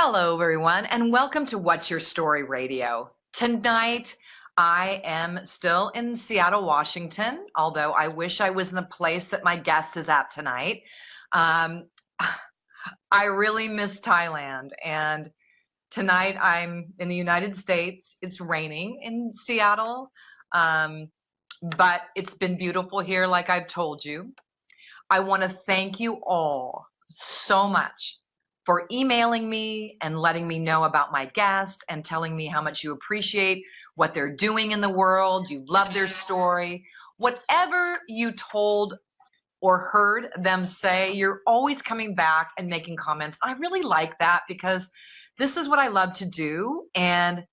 Hello, everyone, and welcome to What's Your Story Radio. Tonight, I am still in Seattle, Washington, although I wish I was in a place that my guest is at tonight. Um, I really miss Thailand, and tonight I'm in the United States. It's raining in Seattle, um, but it's been beautiful here, like I've told you. I want to thank you all so much for emailing me and letting me know about my guest and telling me how much you appreciate what they're doing in the world. You love their story. Whatever you told or heard them say, you're always coming back and making comments. I really like that because this is what I love to do. And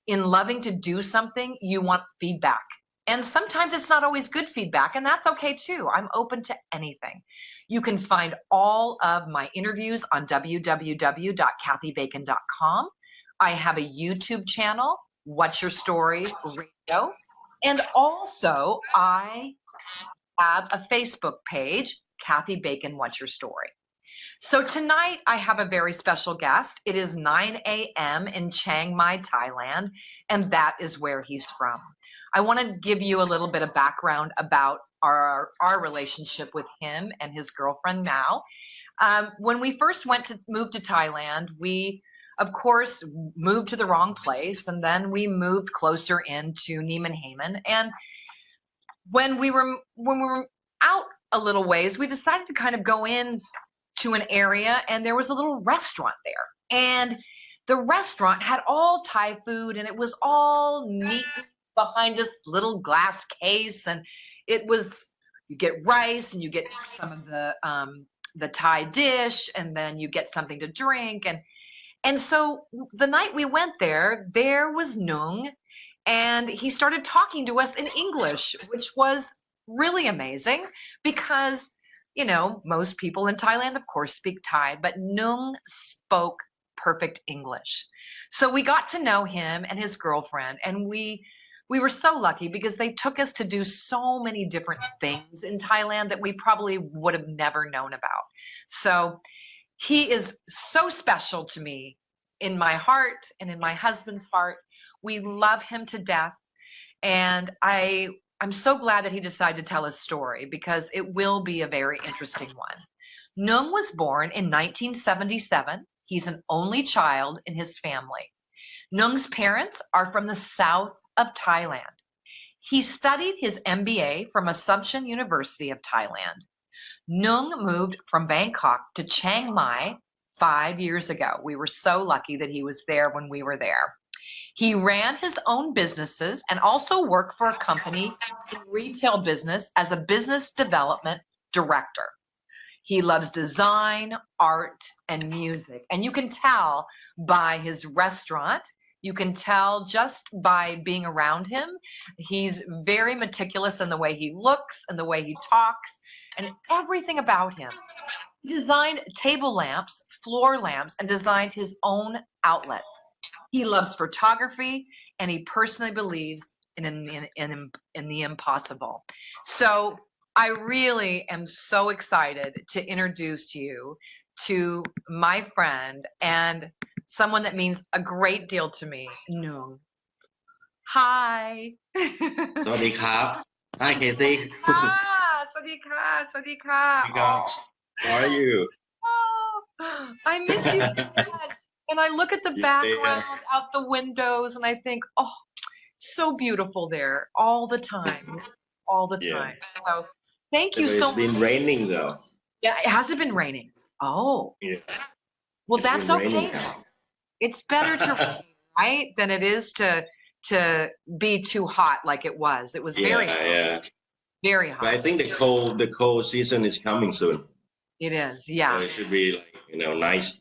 in loving to do something, you want feedback. And sometimes it's not always good feedback, and that's okay too. I'm open to anything. You can find all of my interviews on www.kathybacon.com. I have a YouTube channel, What's Your Story Radio. And also, I have a Facebook page, Kathy Bacon, What's Your Story. So tonight I have a very special guest. It is 9 a.m. in Chiang Mai, Thailand, and that is where he's from. I want to give you a little bit of background about our relationship with him and his girlfriend Mao. When we first moved to Thailand, we of course moved to the wrong place, and then we moved closer into Neung. And when we were out a little ways, we decided to kind of go in to an area, and there was a little restaurant there, and the restaurant had all Thai food, and it was all neat behind this little glass case, and it was, you get rice and you get some of the Thai dish, and then you get something to drink, and so the night we went there was Neung, and he started talking to us in English, which was really amazing because most people in Thailand, of course, speak Thai, but Neung spoke perfect English. So we got to know him and his girlfriend, and we were so lucky because they took us to do so many different things in Thailand that we probably would have never known about. So he is so special to me in my heart and in my husband's heart. We love him to death, and I'm so glad that he decided to tell his story because it will be a very interesting one. Neung was born in 1977. He's an only child in his family. Neung's parents are from the south of Thailand. He studied his MBA from Assumption University of Thailand. Neung moved from Bangkok to Chiang Mai 5 years ago. We were so lucky that he was there when we were there. He ran his own businesses and also worked for a company in retail business as a business development director. He loves design, art, and music. And you can tell by his restaurant, you can tell just by being around him, he's very meticulous in the way he looks and the way he talks and everything about him. He designed table lamps, floor lamps, and designed his own outlet. He loves photography, and he personally believes in the impossible. So I really am so excited to introduce you to my friend and someone that means a great deal to me, Neung. Hi. สวัสดีครับ Hi Katie. สวัสดีค่ะสวัสดีค่ะ God. How are you? Oh, I miss you so much. And I look at the background out the windows and I think, oh, so beautiful there all the time. All the time. So thank you so much. It's been raining though. Yeah, it hasn't been raining. Oh. Yeah. Well, It's that's been okay. raining now. It's better to rain, right, than it is to be too hot like it was. It was very hot. Very hot. But I think the cold season is coming soon. It is, yeah. So it should be nice.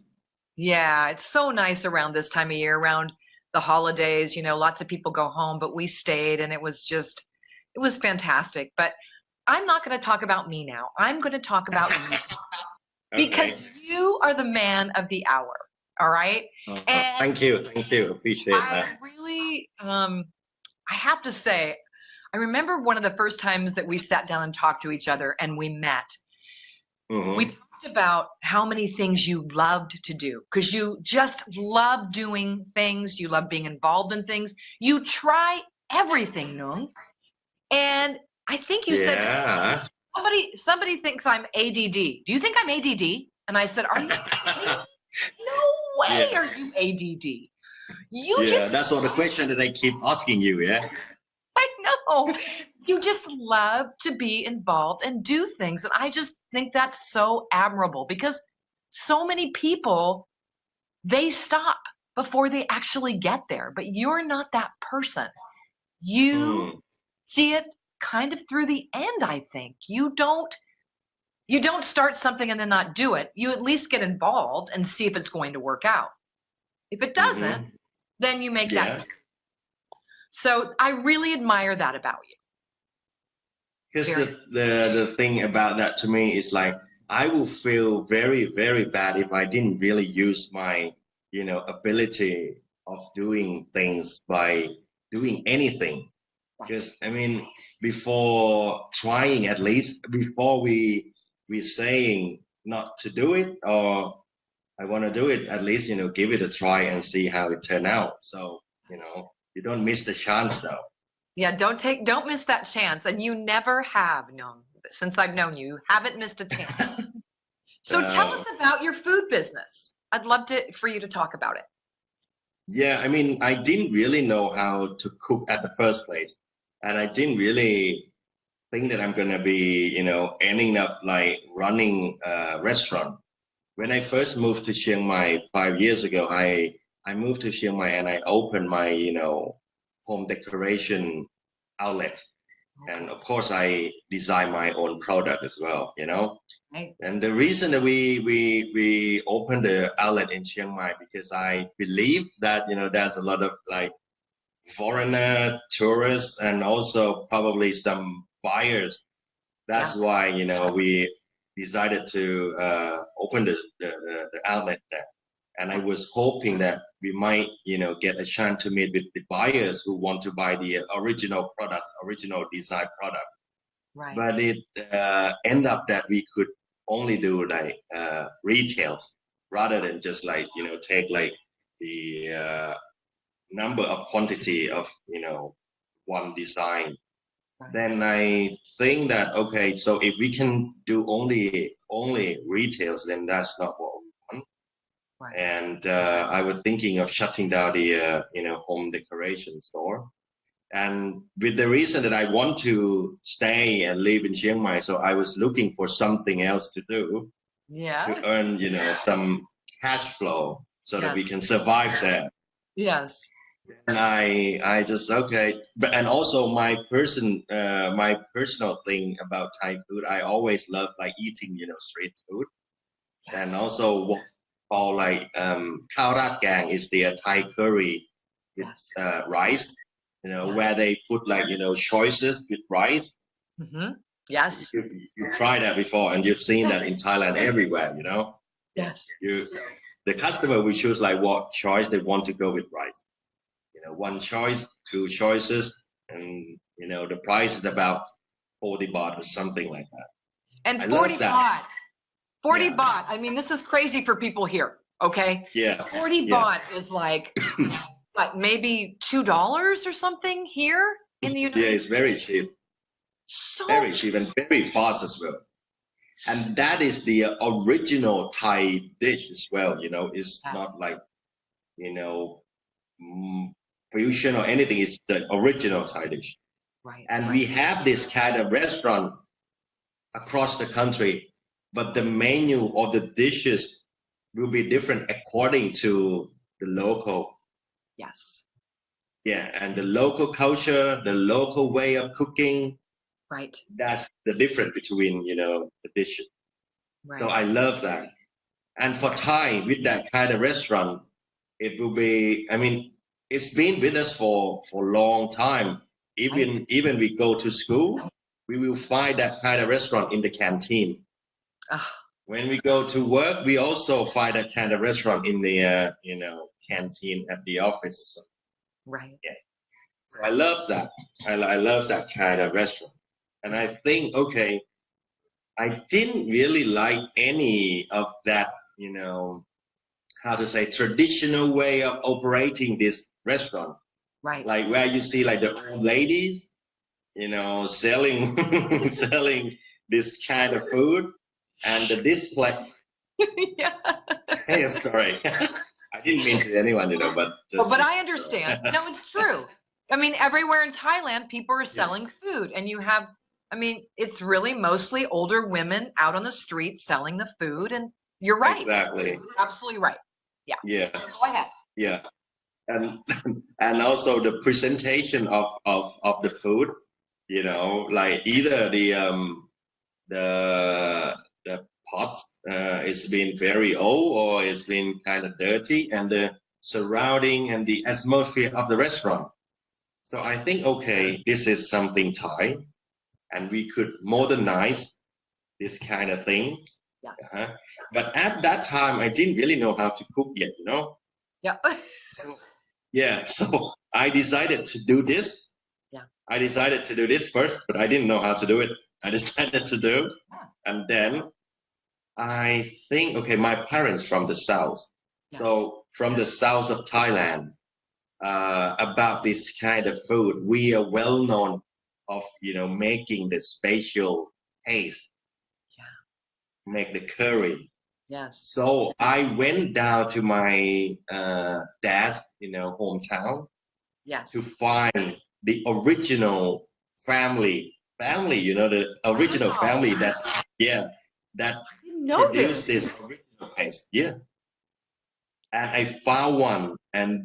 Yeah, it's so nice around this time of year, around the holidays. Lots of people go home, but we stayed, and it was fantastic. But I'm not going to talk about me now. I'm going to talk about you because you are the man of the hour. All right. And Thank you. Appreciate that. I have to say, I remember one of the first times that we sat down and talked to each other and we met. Mm-hmm. We talked talked about how many things you loved to do because you just love doing things. You love being involved in things. You try everything, Nung. And I think you said Yeah. somebody thinks I'm ADD. Do you think I'm ADD? And I said, are you kidding me? No way Yeah. are you ADD. You Yeah. just, That's all the question that I keep asking you. Yeah. I know. You just love to be involved and do things. And I just think that's so admirable because so many people, they stop before they actually get there. But you're not that person. You Mm. see it kind of through the end, I think. You don't start something and then not do it. You at least get involved and see if it's going to work out. If it doesn't, Mm-hmm. then you make that Yeah. decision. So I really admire that about you. Because Very. the thing about that to me is like I will feel very, very bad if I didn't really use my, ability of doing things by doing anything. Because I mean, before trying, at least before we saying not to do it or I want to do it, at least give it a try and see how it turn out. So you don't miss the chance though. Yeah, don't miss that chance. And you never have known since I've known you, you haven't missed a chance. So tell us Uh, about your food business. I'd love for you to talk about it. yeah, I mean, I didn't really know how to cook at the first place, and I didn't really think that I'm gonna be, ending up like running a restaurant. When I first moved to Chiang Mai 5 years ago, I moved to Chiang Mai and I opened my, home decoration outlet. Okay. And of course, I design my own product as well. Right. And the reason that we opened the outlet in Chiang Mai because I believe that, there's a lot of like foreigner tourists and also probably some buyers. That's Yeah. why, we decided to open the outlet there. And I was hoping that we might, get a chance to meet with the buyers who want to buy the original products, original design product. Right. But it ended up that we could only do like retails rather than just like, take like the number of quantity of, one design. Right. Then I think that okay, so if we can do only retails, then that's not what we want. Right. And I was thinking of shutting down the home decoration store. And with the reason that I want to stay and live in Chiang Mai, so I was looking for something else to do Yeah. to earn some cash flow so that we Yes. can survive there. Yes. And I just okay, but and also my personal thing about Thai food, I always love like eating street food, and Yes. also what called like khao rat gang is the Thai curry with Yes. rice, Yeah. where they put like choices with rice. Mm-hmm. Yes. You tried that before, and you've seen that in Thailand everywhere. Yes. You the customer will choose like what choice they want to go with rice. One choice, two choices, and the price is about 40 baht or something like that. And I 40 love that. baht. 40 Yeah, baht. I mean, this is crazy for people here. Okay. yeah, 40 yeah. baht is like, what, maybe $2 or something here in the Yeah, United it's States? very cheap, So very cheap, and very fast as well. And that is the original Thai dish as well. It's yes. not like you know fusion or anything. It's the original Thai dish. Right. And Right. we have this kind of restaurant across the country, but the menu or the dishes will be different according to the local. Yes. Yeah, and the local culture, the local way of cooking, Right. that's the difference between, the dishes. So Right. I love that. And for Thai, with that kind of restaurant, it will be, I mean, it's been with us for a long time. Right. Even we go to school, we will find that kind of restaurant in the canteen. Ah, When we go to work, we also find that kind of restaurant in the canteen at the office or something. right. Yeah. So I love that. I love that kind of restaurant. And I think okay, I didn't really like any of that, how to say, traditional way of operating this restaurant. Right. Like where you see like the old ladies, selling selling this kind of food, and the display. Yeah. Hey, sorry, I didn't mean to anyone, but just. But I understand. No, it's true. I mean, everywhere in Thailand, people are Yeah, selling food, and I mean, it's really mostly older women out on the street selling the food, and you're right. exactly. You're absolutely right. Yeah. Yeah, So go ahead. yeah, and and also the presentation of the food, like either the the pot is been very old or it's been kind of dirty, and the surrounding and the atmosphere of the restaurant. So I think, okay, this is something Thai, and we could modernize this kind of thing. Yes. But at that time, I didn't really know how to cook yet. Yeah. So yeah, so I decided to do this. Yeah. I decided to do this first, but I didn't know how to do it. I decided to do, and then I think, okay, my parents from the south, Yes. so from the south of Thailand, about this kind of food, we are well known of making the special taste, make the curry. Yes. So I went down to my dad's hometown Yes. to find the original family, the original Wow. family that I didn't know produced this. this original taste. Yeah. And I found one, and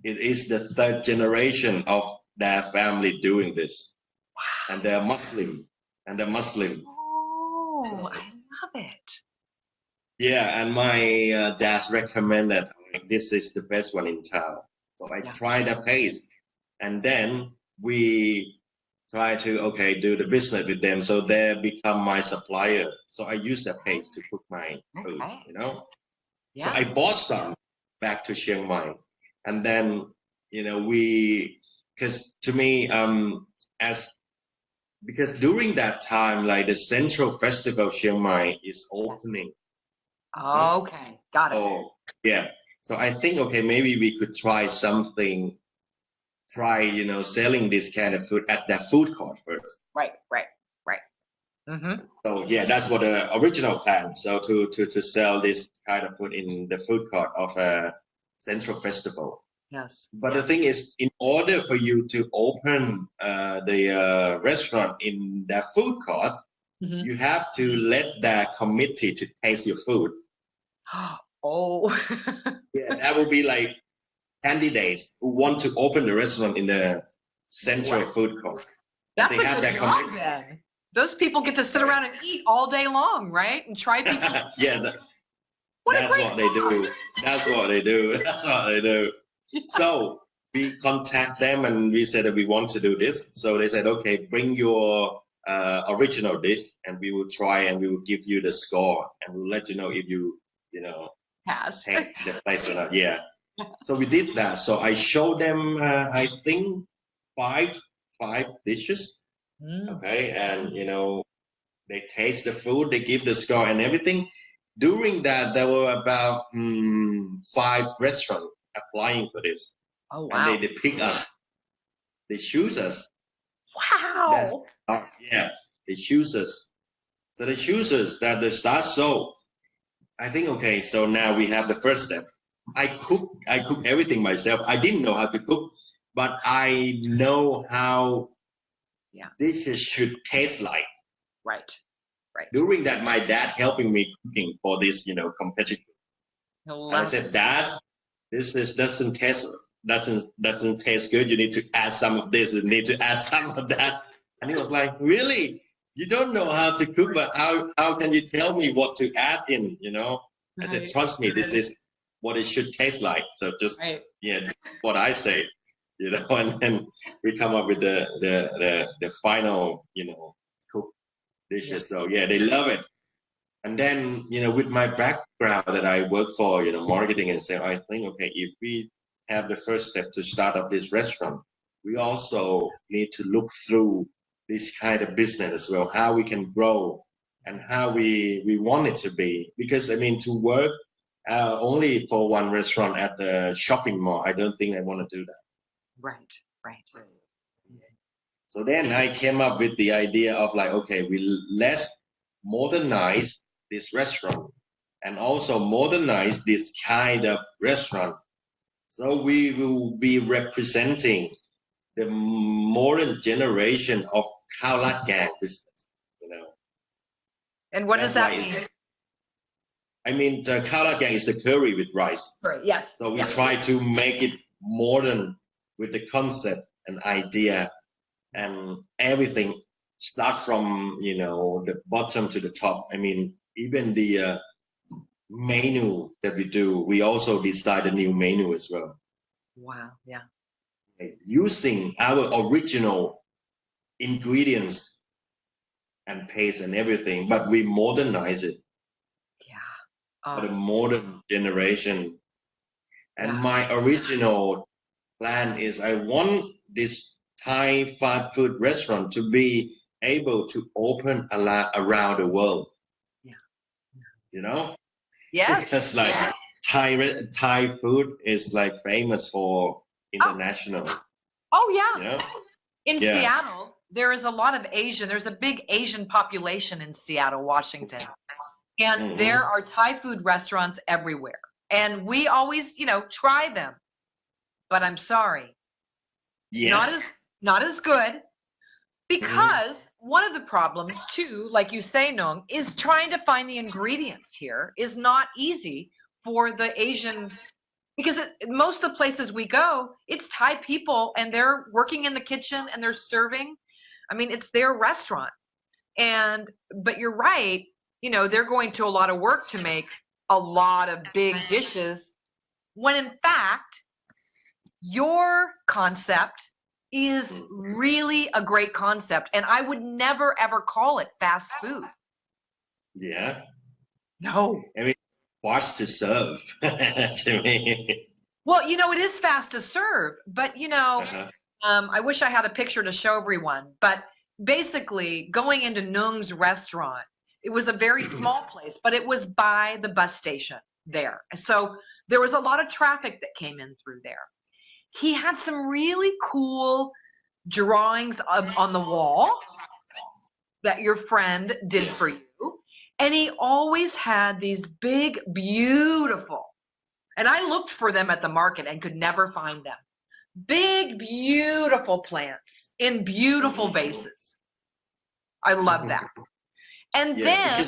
it is the third generation of their family doing this. Wow. And they're Muslim. Oh, So, I love it. yeah, and my dad recommended, like, this is the best one in town. So I Yeah. tried the paste, and then we try to, okay, do the business with them. So they become my supplier. So I use the paste to cook my food, Okay. So Yeah. I bought some back to Chiang Mai, and then because to me, as because during that time, like the Central Festival of Chiang Mai is opening. Okay. Got it. Oh, yeah. So I think, okay, maybe we could try something. Try, selling this kind of food at that food court first. Right. Mm-hmm. So yeah, that's what the original plan. So to sell this kind of food in the food court of a Central Festival. Yes. But the thing is, in order for you to open the restaurant in that food court, Mm-hmm. you have to let the committee to taste your food. Oh. Yeah, that will be like candidates who want to open the restaurant in the Central Food Court. That's They a have good that job committee. then. Those people get to sit around and eat all day long, right? And try people. Yeah, What a that's great what they do. job. That's what they do. That's what they do. So we contact them and we said that we want to do this. So they said, okay, bring your original dish and we will try and we will give you the score and we'll let you know if Pass. take the place or not. Yeah. So we did that. So I showed them, I think, five dishes. Okay, and they taste the food, they give the score and everything. During that, there were about 5 restaurants applying for this, Oh and wow. they pick us, they choose us. Wow. Yeah, they choose us. So they choose us that the start. So I think, okay, so now we have the first step. I cook everything myself. I didn't know how to cook, but I know how dishes should taste like. Right. During that, my dad helping me cooking for this, competition. And I said, Dad, doesn't taste good. You need to add some of this. You need to add some of that. And he was like, really? You don't know how to cook, but how can you tell me what to add in? I said, trust me, this is what it should taste like. So just what I say, and then we come up with the final, cook dishes. So yeah, they love it. And then, with my background that I work for, marketing and sales, I think, okay, if we have the first step to start up this restaurant, we also need to look through this kind of business as well, how we can grow and how we want it to be. Because I mean, to work only for one restaurant at the shopping mall, I don't think I want to do that. Right, right. So then I came up with the idea of like, okay, let's modernize this restaurant and also modernize this kind of restaurant. So we will be representing the modern generation of khao lat gang business, you know. And what does That's that why mean? I mean, the khao lat gang is the curry with rice. Right, yes. So we yes. try to make it modern with the concept and idea and everything start from, you know, the bottom to the top. I mean, even the menu that we do, we also decide a new menu as well. Wow, yeah. Using our original ingredients and paste and everything, but we modernize it Yeah. for the modern generation. And Yeah. my original plan is I want this Thai fast food restaurant to be able to open a lot around the world. Yeah. You know, Yes. because like Thai food is like famous for international. Oh yeah. You know, In yeah. Seattle, there is a lot of Asian. There's a big Asian population in Seattle, Washington. And there are Thai food restaurants everywhere. And we always, try them. But I'm sorry, Yes. not as good, because one of the problems too, like you say, Neung, is trying to find the ingredients here is not easy for the Asian, because most of the places we go, it's Thai people and they're working in the kitchen and they're serving. I mean, it's their restaurant. But you're right, they're going to a lot of work to make a lot of big dishes, when in fact, your concept is really a great concept. And I would never, ever call it fast food. Yeah. No. I mean, fast to serve to me. Well, it is fast to serve, but I wish I had a picture to show everyone. But basically, going into Neung's restaurant, it was a very small place, but it was by the bus station there. So there was a lot of traffic that came in through there. He had some really cool drawings on the wall that your friend did for you. And he always had these big, beautiful, and I looked for them at the market and could never find them. Big, beautiful plants in beautiful vases. I love that. And then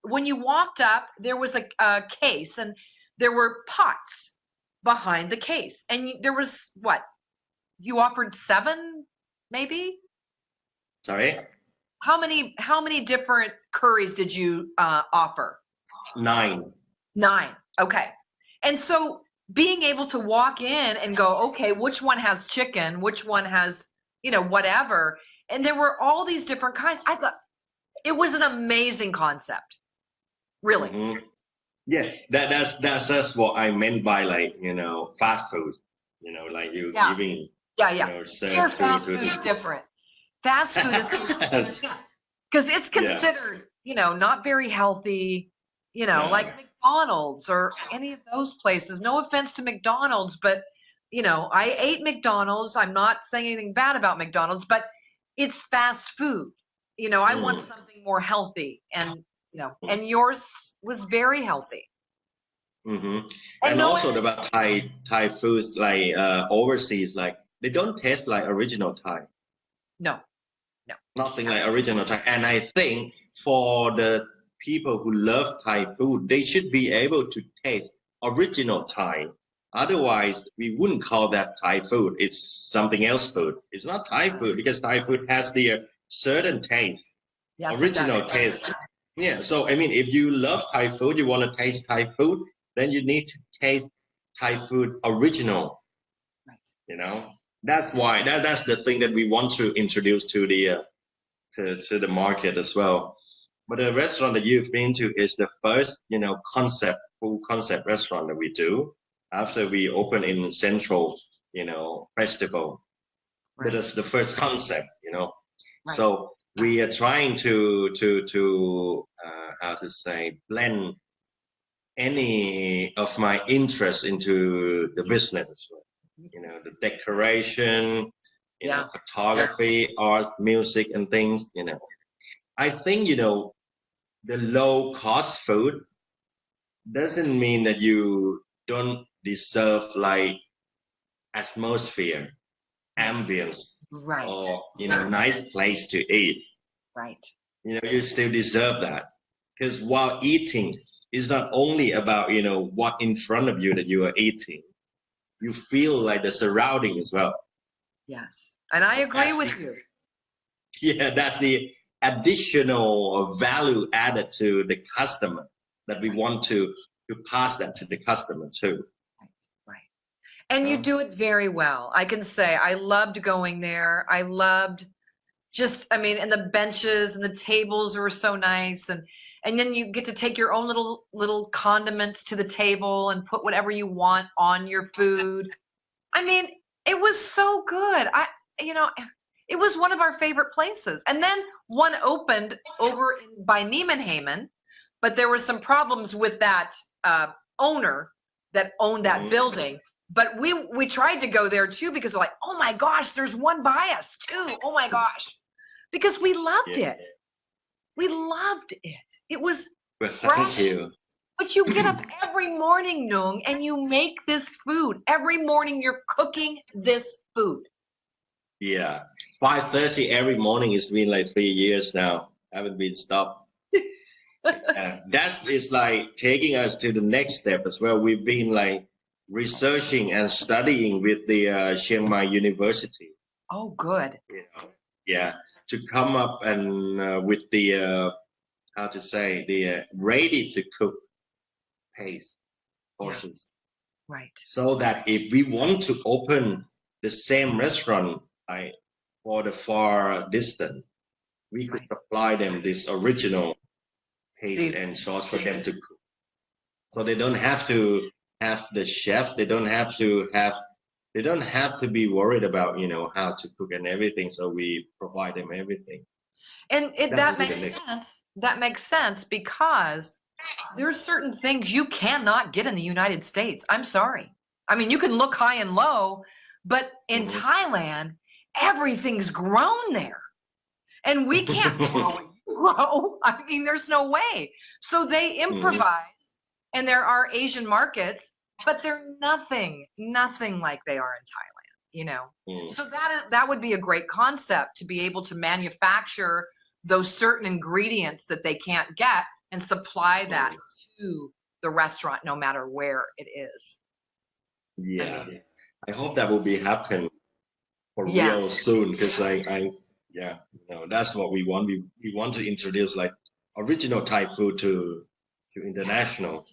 when you walked up, there was a case, and there were pots behind the case. And there was what? You offered 7, maybe? Sorry? How many different curries did you offer? 9. 9. Okay. And so being able to walk in and go, okay, which one has chicken? Which one has, whatever. And there were all these different kinds. I thought it was an amazing concept. Really. Yeah, that's what I meant by like, fast food. Like you giving Here, fast food is different. Fast food is because it's considered, not very healthy, like McDonald's or any of those places. No offense to McDonald's, but I ate McDonald's. I'm not saying anything bad about McDonald's, but it's fast food. I want something more healthy, and and yours was very healthy. And also about Thai foods like overseas, like they don't taste like original Thai. No. Nothing like original Thai. And I think for the people who love Thai food, they should be able to taste original Thai. Otherwise, we wouldn't call that Thai food. It's something else food. It's not Thai food because Thai food has the certain taste, original taste. Yeah. So I mean, if you love Thai food, you want to taste Thai food, then you need to taste Thai food original. Right. That's why that's the thing that we want to introduce to the market as well. But the restaurant that you've been to is the first, full concept restaurant that we do after we open in Central, Festival. Right. That is the first concept, Right. So we are trying to how to say, blend any of my interest into the business as well. You know, the decoration, you know, Yeah. photography, art, music, and things. You know, I think, you know, the low cost food doesn't mean that you don't deserve like atmosphere, ambience, Right. or, you know, nice place to eat. Right. You know, you still deserve that, because while eating is not only about, you know, what in front of you that you are eating, you feel like the surrounding as well. Yes. And I agree That's with the, you. yeah, that's the additional value added to the customer that we want to pass that to the customer too. Right. And you Uh, do it very well. I can say I loved going there. I loved just, I mean, and the benches and the tables were so nice, and then you get to take your own little condiments to the table and put whatever you want on your food. I mean, it was so good. You know, it was one of our favorite places. And then one opened over by Niemenhaven, but there were some problems with that owner that owned that mhm. building. But we tried to go there too because we're like, oh my gosh, there's one by us too. Oh my gosh, because we loved Yeah. it. We loved it. It was Well, thank fresh. you. But you get up every morning, Nueng, and you make this food. Every morning you're cooking this food. Yeah, 5:30 every morning. It's been like 3 years now. Haven't been stopped. That is like taking us to the next step as well. We've been like researching and studying with the Chiang Mai University. Oh, good. You know, yeah, to come up and with the how to say, the ready to cook paste Yeah, portions, right, so that if we want to open the same restaurant like for the far distance, we could right. supply them this original paste See, and sauce for them to cook. So they don't have to have the chef. They don't have to be worried about, you know, how to cook and everything. So we provide them everything. and That will that be the makes next. sense. That makes sense because there's certain things you cannot get in the United States. I'm sorry. I mean, you can look high and low, but in Mhm. Thailand, everything's grown there. And we can't grow what you grow. I mean, there's no way. So they Mhm. improvise, and there are Asian markets, but they're nothing like they are in Thailand, you know. Mhm. So that would be a great concept to be able to manufacture those certain ingredients that they can't get and supply that Mhm. to the restaurant no matter where it is. I Yeah, mean, I hope that will be happen for real yes. soon, because yeah, you know, that's what we want. We want to introduce like original Thai food to international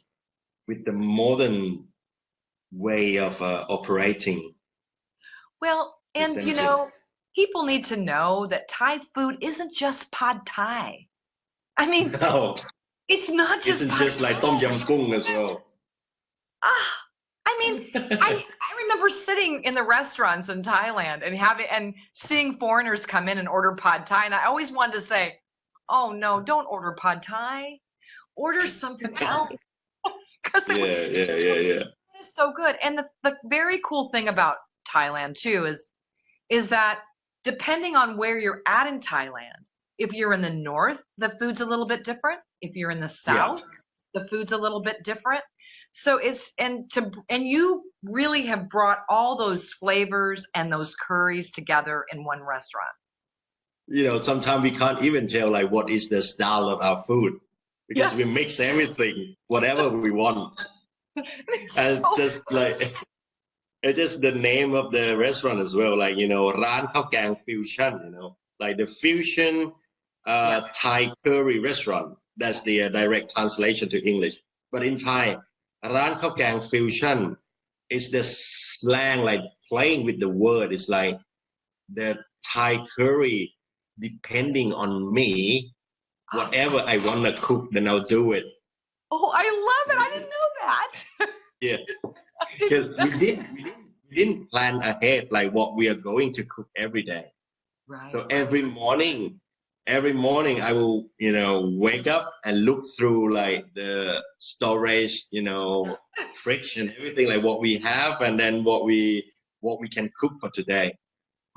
with the modern way of operating Well, the and you center. know, people need to know that Thai food isn't just pad Thai. I mean, No, it's not just isn't pad just like tom Thai. yum goong as well. Ah, I mean, I remember sitting in the restaurants in Thailand and having and seeing foreigners come in and order pad Thai, and I always wanted to say, "Oh no, don't order pad Thai. Order something else," because Yeah, yeah, yeah, yeah. is so good. And the very cool thing about Thailand too is that depending on where you're at in Thailand, if you're in the north, the food's a little bit different. If you're in the Yeah. south, the food's a little bit different. So and you really have brought all those flavors and those curries together in one restaurant. You know, sometimes we can't even tell like what is the style of our food, Yeah, because we mix everything, whatever we want, it's and so just like it's just the name of the restaurant as well. Like, you know, Ran Khao Gang Fusion, you know, like the fusion yes, Thai curry restaurant. That's the yes. direct translation to English. But in Thai, Ran Khao Gang Fusion is the slang, like playing with the word. It's like the Thai curry, depending on me, whatever I want to cook, then I'll do it. Oh, I love it. I didn't know that. Yeah. I Because didn't know. we didn't plan ahead like what we are going to cook every day. Right. So every morning every morning I will, wake up and look through like the storage, fridge and everything, like what we have, and then what we can cook for today.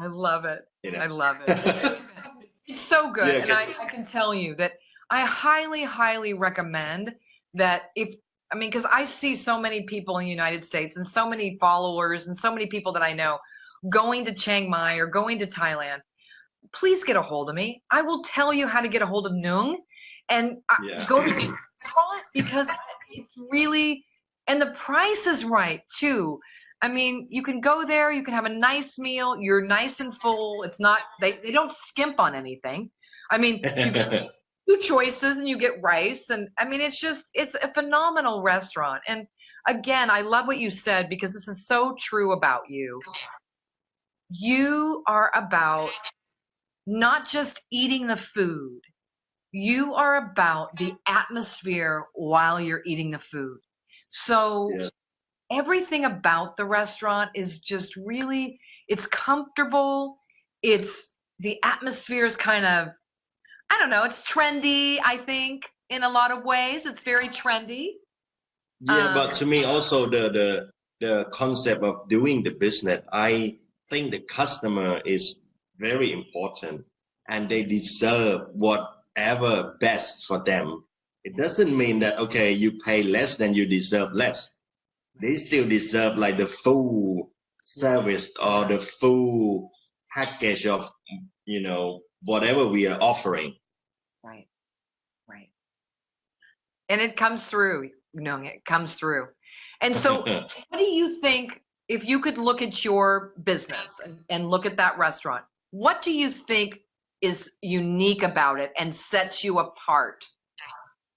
I love it. You know. I love it. It's so good. Yeah, And I can tell you that I highly, highly recommend that because I see so many people in the United States and so many followers and so many people that I know going to Chiang Mai or going to Thailand. Please get a hold of me. I will tell you how to get a hold of Neung and go to the restaurant because it's really, and the price is right too. I mean, you can go there, you can have a nice meal, you're nice and full. It's not, they don't skimp on anything. I mean, you get two choices and you get rice. And I mean, it's a phenomenal restaurant. And again, I love what you said because this is so true about you. You are about not just eating the food. You are about the atmosphere while you're eating the food. So Yeah. everything about the restaurant is just really, it's comfortable. The atmosphere is kind of, I don't know, it's trendy, I think, in a lot of ways. It's very trendy. Yeah, but to me also the concept of doing the business, I think the customer is very important and they deserve whatever best for them. It doesn't mean that, okay, you pay less than you deserve less. They still deserve like the full service or the full package of, whatever we are offering. Right. And it comes through, it comes through. And so what do you think, if you could look at your business and look at that restaurant, what do you think is unique about it and sets you apart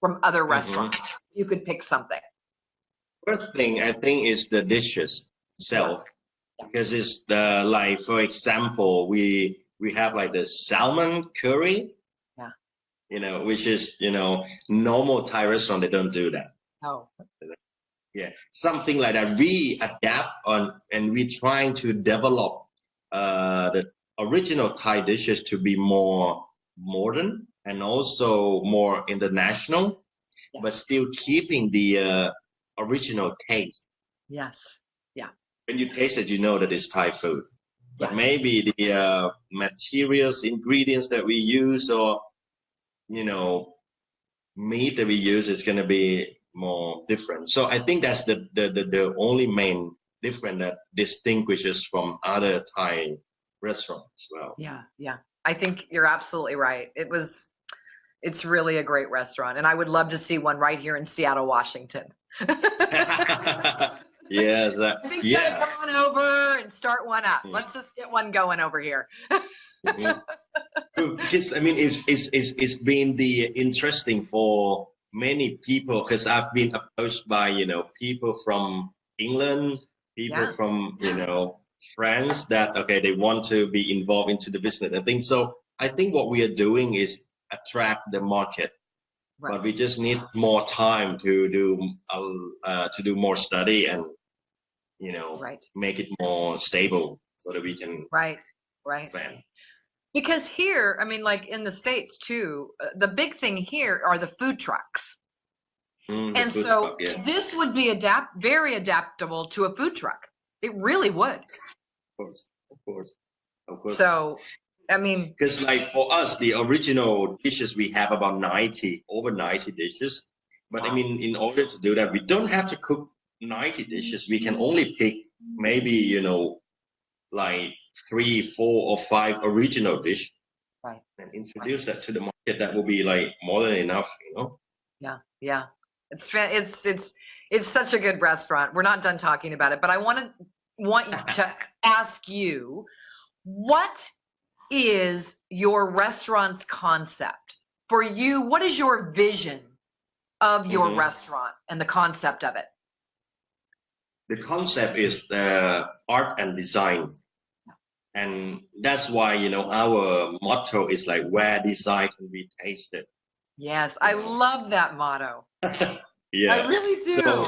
from other restaurants? You could pick something. First thing I think is the dishes itself, because it's like, for example, we have like the salmon curry, which is, normal Thai restaurant, they don't do that. Oh. Yeah, something like that. We adapt on and we trying to develop the original Thai dishes to be more modern and also more international, but still keeping the original taste. Yes. Yeah. When you taste it, you know that it's Thai food. But maybe the materials, ingredients that we use, or meat that we use is going to be more different. So I think that's the only main difference that distinguishes from other Thai restaurants as well. Yeah. I think you're absolutely right. It's really a great restaurant, and I would love to see one right here in Seattle, Washington. Yes. I think you gotta come on over and start one up. Let's just get one going over here. Because I mean, it's been interesting for many people, because I've been approached by people from England, people from France, that they want to be involved into the business. I think what we are doing is attract the market, but we just need more time to do more study and make it more stable so that we can expand. Because here, I mean, like in the States too, the big thing here are the food trucks. And so this would be very adaptable to a food truck. It really would. Of course. So, I mean, because like for us, the original dishes, we have about over 90 dishes. But I mean, in order to do that, we don't have to cook 90 dishes. We can only pick maybe, like 3, 4, or 5 original dish, and introduce that to the market. That will be like more than enough, Yeah. It's such a good restaurant. We're not done talking about it, but I want you to ask you, what is your restaurant's concept? For you, what is your vision of your restaurant and the concept of it? The concept is the art and design. And that's why, our motto is like, where design can be tasted. Yes, I love that motto. Yeah. I really do. So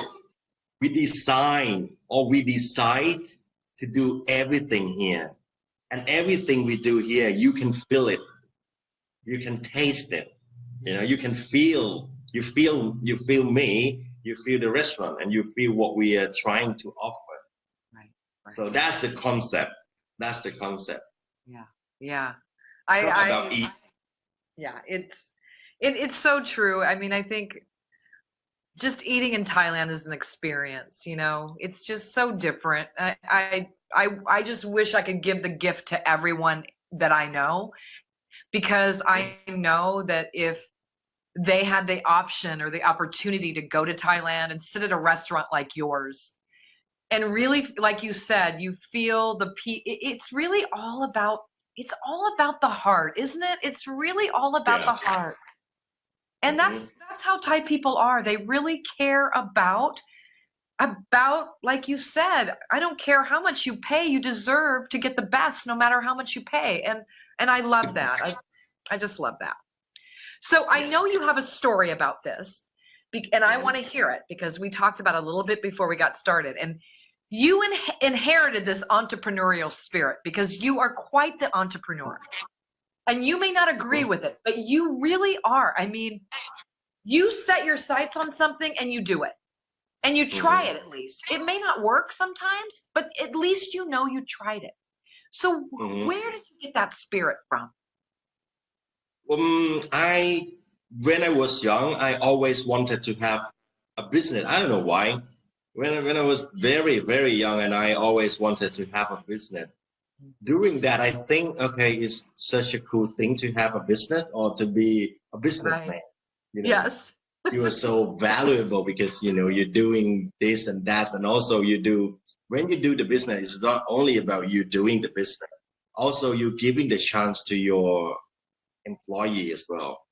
we decide to do everything here. And everything we do here, you can feel it. you can taste it. You know, you can feel, you feel me, you feel the restaurant, and you feel what we are trying to offer. Right. Right. So that's the concept. That's the concept. Yeah. Yeah. It's I, not about I, eat. yeah, it's so true. I mean, I think just eating in Thailand is an experience, you know. It's just so different. I just wish I could give the gift to everyone that I know, because I know that if they had the option or the opportunity to go to Thailand and sit at a restaurant like yours and really, like you said, you feel it's really all about, it's all about the heart, isn't it? It's really all about Yeah. the heart. And Hmm. that's how Thai people are. They really care about, like you said, I don't care how much you pay, you deserve to get the best no matter how much you pay. And I love that. I just love that. So I know Yes. you have a story about this, and I Hmm. want to hear it because we talked about it a little bit before we got started. And you inherited this entrepreneurial spirit because you are quite the entrepreneur. And you may not agree with it, but you really are. I mean, you set your sights on something and you do it. And you try Hmm. it at least. It may not work sometimes, but at least you know you tried it. So Hmm. where did you get that spirit from? I when I was young, I always wanted to have a business. I don't know why. When I was very very young, and I always wanted to have a business. During that, I think, okay, it's such a cool thing to have a business or to be a Right. businessman. You know, Yes. you are so valuable because you're doing this and that, and also you do when you do the business. It's not only about you doing the business. Also, you're giving the chance to your employee as well.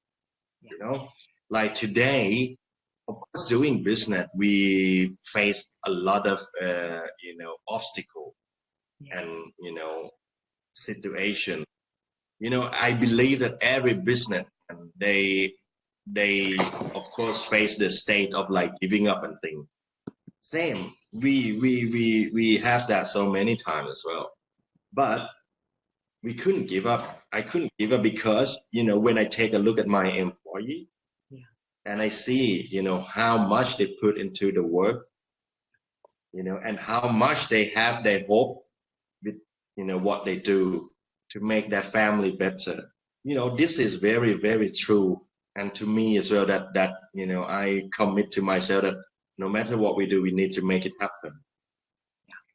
Yeah. You know, like today, of course, doing business, we face a lot of obstacle Yeah. and situation. I believe that every business, they of course face the state of like giving up and things. Same, we have that so many times as well. But we couldn't give up. I couldn't give up because when I take a look at my employee Yeah. and I see how much they put into the work, and how much they have their hope with what they do to make their family better. This is very very true, and to me as well, that I commit to myself that no matter what we do, we need to make it happen.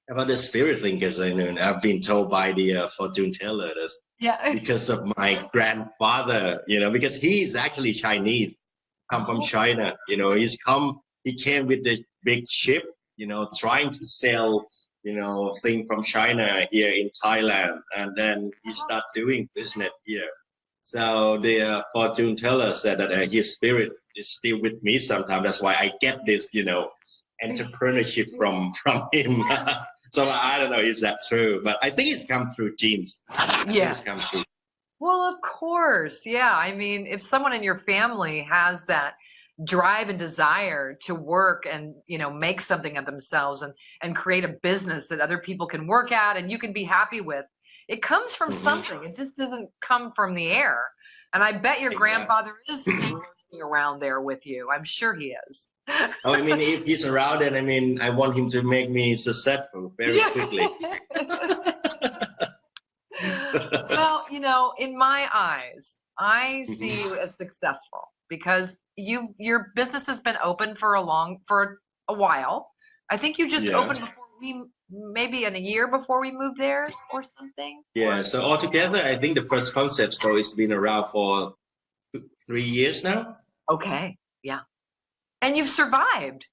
About the spirit thing, because I've been told by the fortune teller that Yeah. because of my grandfather, because he's actually Chinese, come from Oh, China. He came with the big ship, trying to sell, thing from China here in Thailand, and then he start doing business here. So the fortune teller said that his spirit is still with me sometimes. That's why I get this, entrepreneurship from him. yes. So I don't know if that's true, but I think it's come through genes. I think it's come Yes. through. Well, of course. Yeah. I mean, if someone in your family has that drive and desire to work and, make something of themselves and create a business that other people can work at and you can be happy with, it comes from Hmm. something. It just doesn't come from the air. And I bet your Exactly. grandfather is lurking around there with you. I'm sure he is. Oh, I mean, if he's around, then I mean, I want him to make me successful very Yeah. quickly. Well, in my eyes, I see Hmm. you as successful because your business has been open for a while. I think you just Yeah. opened before maybe in a year before we moved there or something. Yeah. Or So altogether, I think the first concept store has been around for 3 years now. okay, yeah. And you've survived.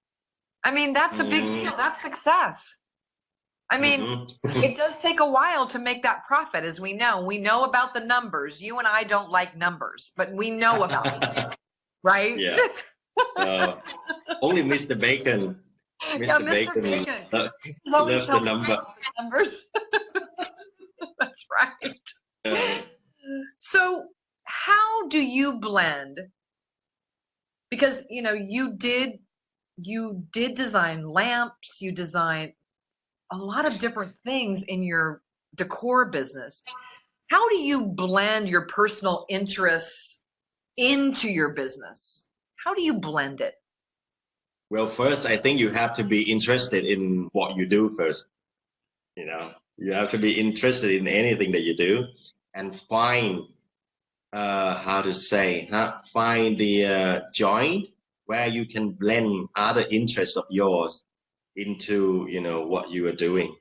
I mean, that's a big Hmm. deal. That's success. I mean, Hmm. it does take a while to make that profit, as we know. We know about the numbers. You and I don't like numbers, but we know about them, right? Yeah. Uh, Only Mr. Bacon. Yeah, Mr. Mr. Bacon Bacon is always loves the helping us number. with the numbers. That's right. Yes. So, how do you blend? Because you did design lamps, you design a lot of different things in your decor business. how do you blend your personal interests into your business? How do you blend it? Well, first, I think you have to be interested in what you do first. You know, you have to be interested in anything that you do and find, how to say, find the joint where you can blend other interests of yours into, what you are doing.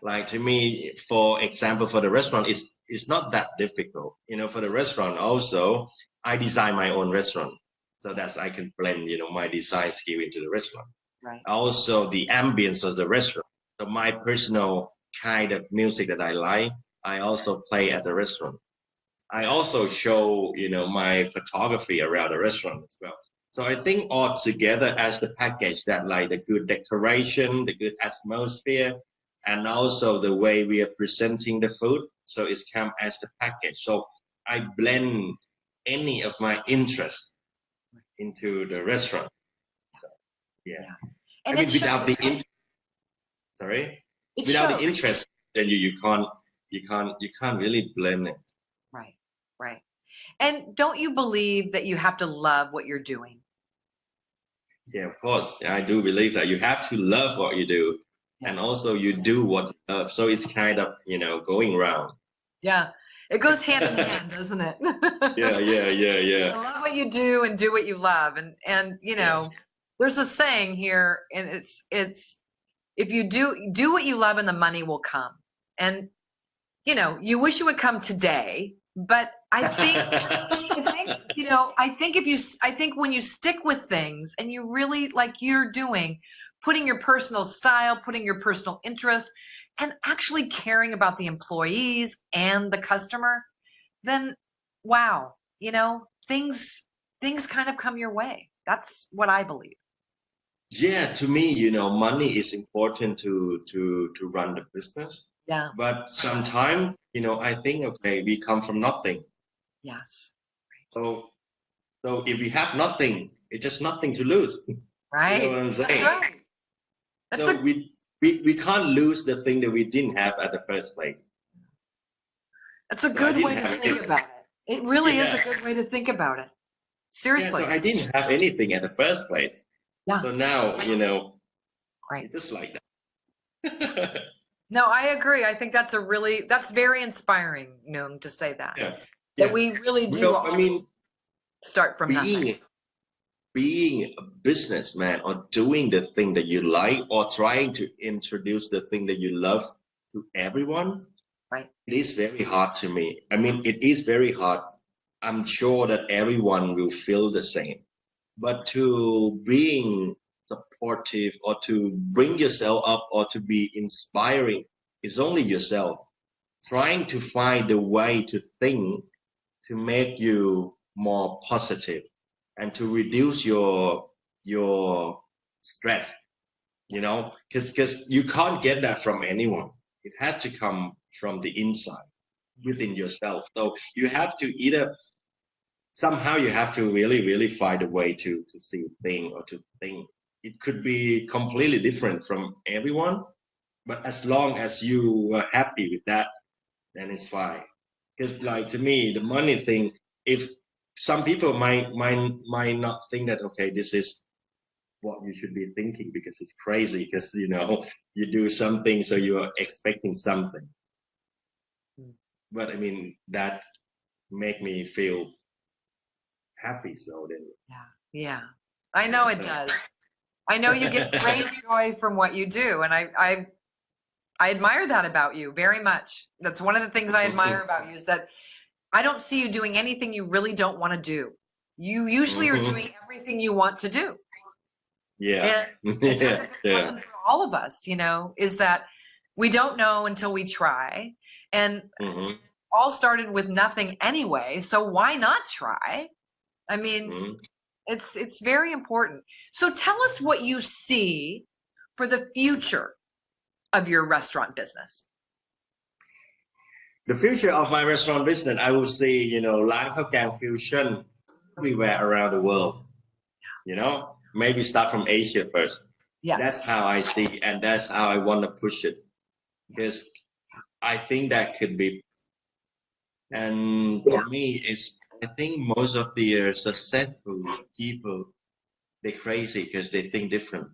Like to me, for example, for the restaurant, it's not that difficult. For the restaurant also, I design my own restaurant. So that's I can blend, my design skill into the restaurant. Right. Also the ambience of the restaurant. So my personal kind of music that I like, I also play at the restaurant. I also show, my photography around the restaurant as well. So I think all together as the package that like the good decoration, the good atmosphere, and also the way we are presenting the food. So it's come as the package. So I blend any of my interest into the restaurant. So yeah. Yeah. I And mean, it shows. sorry, It without the shows. interest, then you can't really blend it. Right. Right. And don't you believe that you have to love what you're doing? Yeah, of course. Yeah, I do believe that you have to love what you do, Yeah. and also you do what you love. So it's kind of, going round. Yeah. It goes hand in hand, doesn't it? Yeah, yeah, yeah, yeah. Love what you do and do what you love. And Yes. there's a saying here, and it's if you do what you love and the money will come. And you wish it would come today, but I think when you stick with things and you really like you're doing, putting your personal style, putting your personal interest, and actually caring about the employees and the customer, then wow, things kind of come your way. That's what I believe. Yeah, to me, money is important to run the business. Yeah. But sometimes, I think, okay, we come from nothing. Yes. So, so if we have nothing, it's just nothing to lose. You know Right. what I'm That's saying? right. That's So a we can't lose the thing that we didn't have at the first place. that's a So I good way didn't to have think anything. about it. It really is a Yeah. good way to think about it. Yeah, so Seriously. I didn't have anything at the first place. Yeah. So now, Right. it's just like that. No, I agree. I think that's very inspiring, Neung, to say that. Yeah. That Yeah. we really do Well, I all mean, start from nothing. being a businessman or doing the thing that you like or trying to introduce the thing that you love to everyone, Right. it is very hard to me. I mean, it is very hard. I'm sure that everyone will feel the same. But to being supportive or to bring yourself up or to be inspiring is only yourself. Trying to find a way to think to make you more positive and to reduce your stress, because you can't get that from anyone. It has to come from the inside within yourself. So you have to either somehow you have to really, really find a way to see a thing or to think. It could be completely different from everyone, but as long as you are happy with that, then it's fine. Because like to me, the money thing, if some people might not think that okay, this is what you should be thinking because it's crazy because you do something so you are expecting something. Mm. But I mean that make me feel happy. So then Yeah. Yeah. I you know know what it I'm does. I know you get great joy from what you do, and I admire that about you very much. That's one of the things I admire about you is that I don't see you doing anything you really don't want to do. You usually are saying. doing everything you want to do. Yeah. And that's a Yeah. good Yeah. lesson for all of us, is that we don't know until we try. And Hmm. all started with nothing anyway, so why not try? I mean, Hmm. it's very important. So tell us what you see for the future of your restaurant business. The future of my restaurant business, I will see, Lang Khao Kang fusion everywhere around the world. Maybe start from Asia first. That's Yes. how I see, and that's how I want to push it because I think that could be And Yeah. for me, I think most of the successful people, they're crazy because they think different.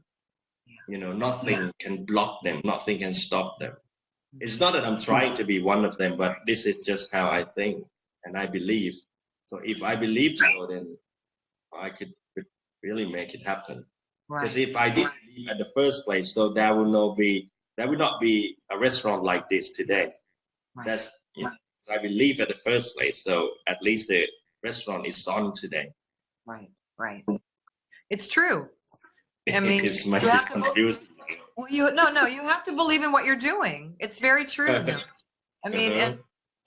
Nothing can block them, nothing can stop them. It's not that I'm trying to be one of them, but this is just how I think and I believe. So if I believe so, then I could really make it happen. Because Right. if I didn't believe at the first place, so there would not be a restaurant like this today. Right. That's I believe at the first place. So at least the restaurant is on today. Right. Right. It's true. I mean, It's much you have to. confusing. Well, you have to believe in what you're doing. It's very true. I mean, Uh-huh.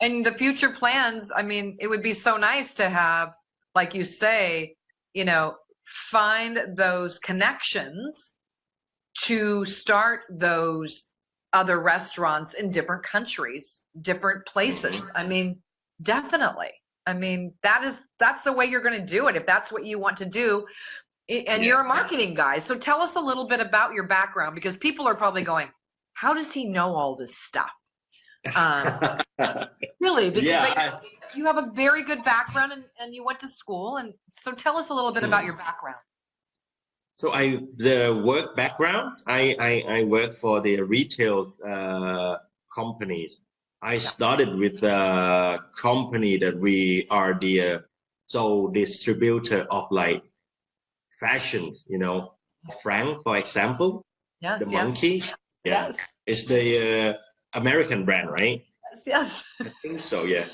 and the future plans, I mean, it would be so nice to have, like you say, find those connections to start those other restaurants in different countries, different places. I mean, definitely. I mean, that's the way you're going to do it if that's what you want to do. And you're a marketing guy. So tell us a little bit about your background, because people are probably going, how does he know all this stuff? Really, Yeah. you have a very good background, and you went to school. And so tell us a little bit about your background. So the work background, I work for the retail companies. I started with a company that we are the sole distributor of like fashion, Frank, for example, the Yes, yes, monkey. Yeah. yes, It's the American brand, right? yes, yes. I think so, yeah.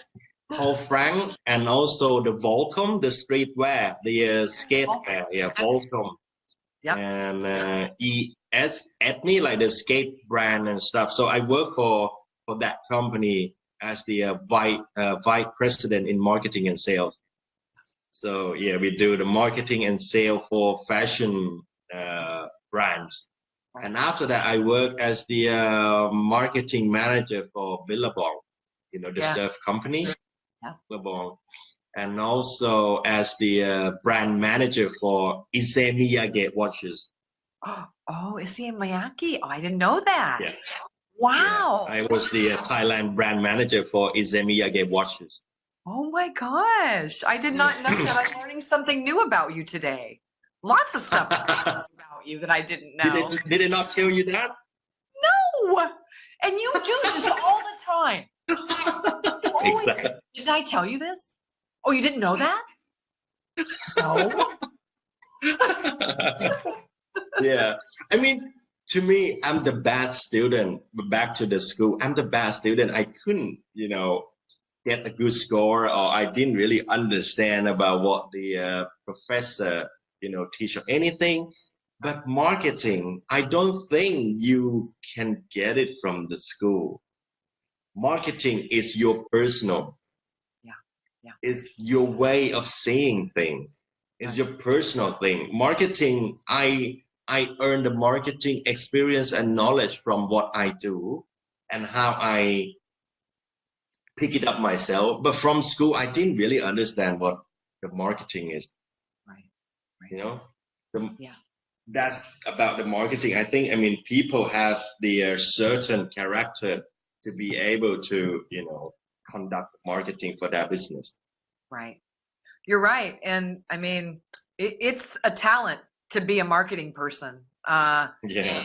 Paul Frank, and also the Volcom, the streetwear, the skatewear, yeah, Volcom, Yep. and ES Ethnic, like the skate brand and stuff. So I work for that company as the vice president in marketing and sales. So yeah, we do the marketing and sale for fashion brands. Right. And after that, I work as the marketing manager for Billabong, the Yeah. surf company, Yeah. Billabong, and also as the brand manager for Issey Miyake watches. Oh, is he in Miyake? Oh, I didn't know that. Yeah, Wow. I was the Thailand brand manager for Issey Miyake watches. Oh my gosh. I did not know that. I'm learning something new about you today. Lots of stuff about you that I didn't know. Did it not tell you that? No. And you do this all the time. Always. Exactly. Didn't I tell you this? Oh, you didn't know that? No. Yeah. I mean, to me, I'm the bad student. But back to the school, I'm the bad student. I couldn't, get a good score, or I didn't really understand about what the professor, teach or anything. But marketing, I don't think you can get it from the school. Marketing is your personal. Yeah. Yeah. It's your way of seeing things. It's your personal thing. Marketing, I earn the marketing experience and knowledge from what I do and how I pick it up myself. But from school, I didn't really understand what the marketing is. Right. You know, the, Yeah. that's about the marketing. I mean, people have the certain character to be able to, conduct marketing for their business. Right. You're right. And I mean, it's a talent to be a marketing person. Yeah.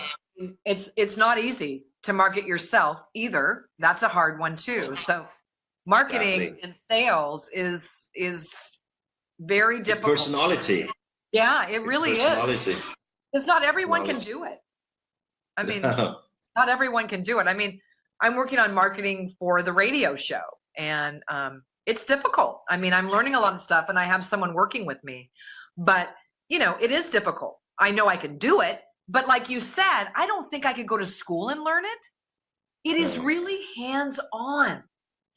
It's not easy to market yourself either. That's a hard one too. So marketing Exactly. and sales is very difficult. Personality. Yeah, it really Personality. is. Because not everyone can do it. I mean, not everyone can do it. I mean, I'm working on marketing for the radio show, and it's difficult. I mean, I'm learning a lot of stuff, and I have someone working with me, but it is difficult. I know I can do it, but like you said, I don't think I could go to school and learn it. It is really hands-on.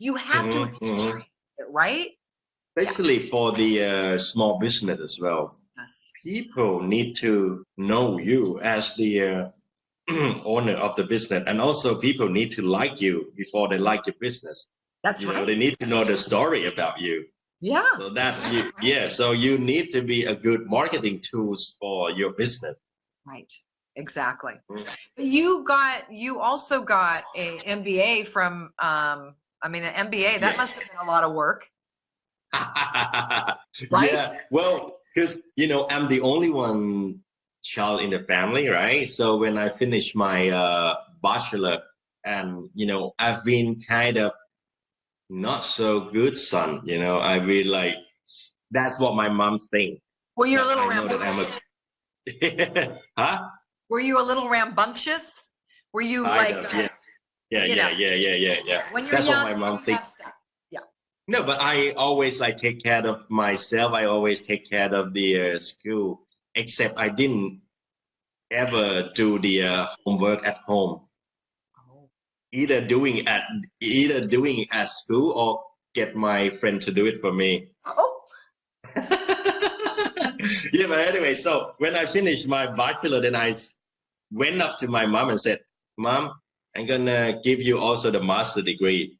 You have to experience it, right? Especially for the small business as well. Yes. People need to know you as the owner of the business, and also people need to like you before they like your business. That's right. They need to know the story about you. Yeah. So that's you. Yeah. So you need to be a good marketing tools for your business. Right. Exactly. You also got a MBA from I mean, an MBA, that Yeah. must have been a lot of work, right? Yeah, well, because I'm the only one child in the family, right? So when I finished my bachelor, and I've been kind of not so good son. I really like that's what my mom thinks. Were you a That little I know that I'm rambunctious? a huh? Were you a little rambunctious? Were you Kind like, of, yeah, yeah, you yeah, know, yeah, yeah, yeah, yeah. when you're That's what young, my mom you thinks. have stuff. Yeah. No, but I always like take care of myself. I always take care of the school. Except I didn't ever do the homework at home. Oh. Either doing it at school or get my friend to do it for me. Oh. Yeah, but anyway, so when I finished my bachelor, then went up to my mom and said, "Mom, I'm gonna give you also the master degree."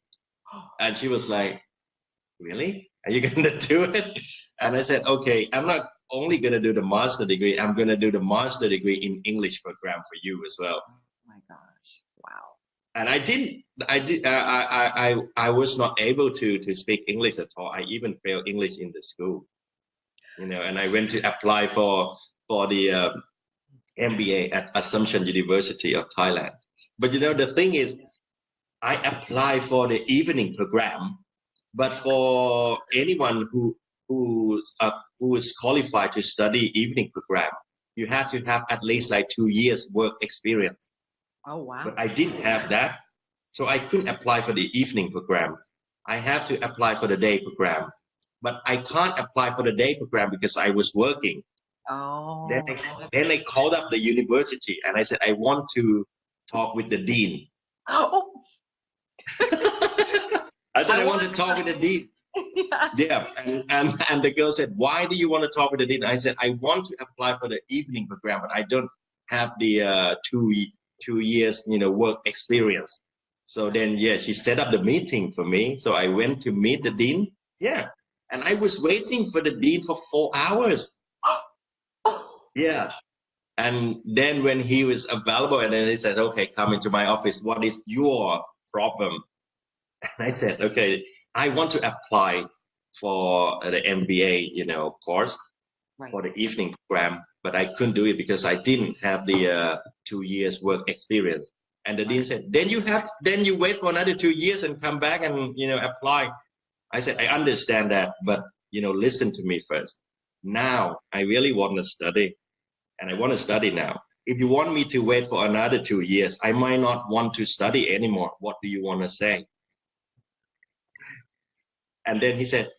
And she was like, "Really? Are you gonna do it?" And I said, "Okay, I'm not only gonna do the master degree. I'm gonna do the master degree in English program for you as well." Oh my gosh. Wow. And I didn't. I did. I was not able to speak English at all. I even failed English in the school. And I went to apply for the MBA at Assumption University of Thailand. But the thing is, I applied for the evening program. But for anyone who is qualified to study evening program, you have to have at least like 2 years work experience. Oh, wow. But I didn't have that, so I couldn't apply for the evening program. I have to apply for the day program, but I can't apply for the day program because I was working. Then Oh. I, then I called up the university and I said I want to talk with the dean. Oh. I said I I want to want talk with the dean. yeah. Yeah, and the girl said, "Why do you want to talk with the dean?" I said, "I want to apply for the evening program, but I don't have the 2 years work experience." So then, yeah, she set up the meeting for me. So I went to meet the dean. Yeah, and I was waiting for the dean for 4 hours. Yeah, and then when he was available, and then he said, "Okay, come into my office. What is your problem?" And I said, "Okay, I want to apply for the MBA, course Right. for the evening program, but I couldn't do it because I didn't have the 2 years work experience." And the dean Right. said, then you wait for another 2 years and come back and apply." I said, "I understand that, but listen to me first. Now I really want to study, and I want to study now. If you want me to wait for another 2 years, I might not want to study anymore. What do you want to say?" And then he said,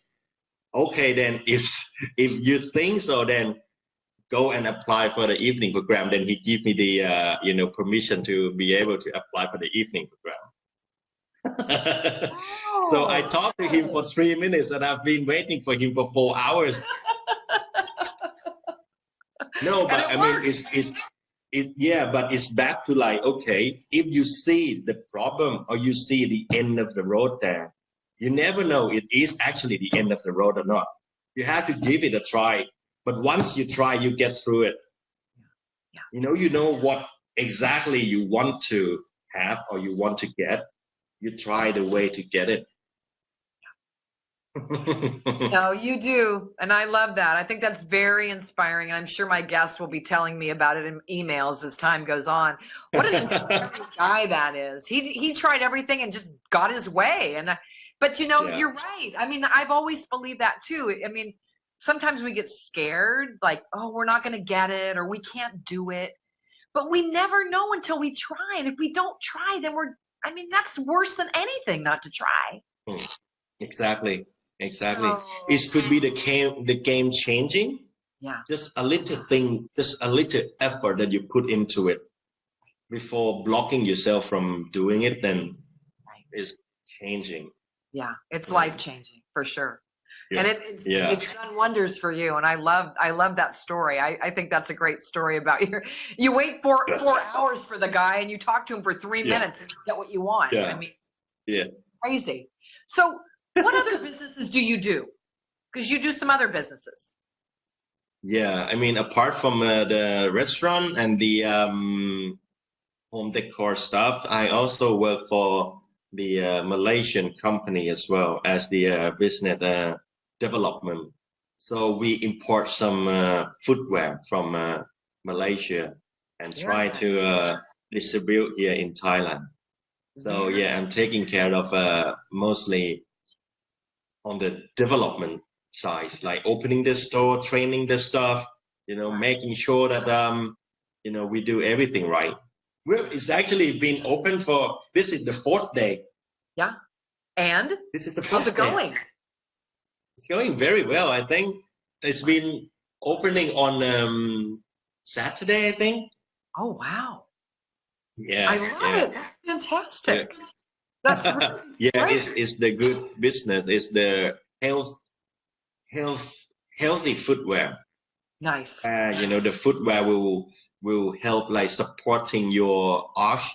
"Okay, then if you think so, then go and apply for the evening program." Then he gave me the permission to be able to apply for the evening program. So I Oh. talked to him for 3 minutes, and I've been waiting for him for 4 hours. No, And but it I mean, worked. yeah, but it's back to like, okay, if you see the problem or you see the end of the road there, you never know it is actually the end of the road or not. You have to give it a try. But once you try, you get through it. Yeah. You know what exactly you want to have or you want to get. You try the way to get it. No, you do. And I love that. I think that's very inspiring. And I'm sure my guests will be telling me about it in emails as time goes on. What an inspiring guy that is. He tried everything and just got his way. But Yeah. you're right. I mean, I've always believed that too. I mean, sometimes we get scared, like, oh, we're not going to get it or we can't do it. But we never know until we try. And if we don't try, then I mean, that's worse than anything not to try. Exactly. Exactly. So, It could be the game changing. yeah. Just a little thing, just a little effort that you put into it before blocking yourself from doing it, then Right. it's changing. Yeah, it's Yeah. life changing for sure. And Yeah. Yeah. it's done wonders for you. And I love that story. I think that's a great story about you wait 4 hours for the guy and you talk to him for 3 minutes and you get what you want. I Yeah. mean, Yeah. crazy. So what other businesses do you do? Because you do some other businesses. Yeah. I mean, apart from the restaurant and the home decor stuff, I also work for the Malaysian company as well as the business development. So we import some footwear from Malaysia and Very try nice. to distribute here in Thailand. So Very, yeah, I'm taking care of mostly on the development side, like opening the store, training the staff, making sure that we do everything right. Well, it's actually been open for this is the fourth day. yeah. And This is the how's fourth it day. going? It's going very well. I think it's been opening on Saturday, I think. Oh, wow. Yeah, I love yeah, it. That's fantastic. yeah. That's really Yeah, great. it's the good business. It's the health, healthy footwear. Nice. The footwear will help like supporting your arch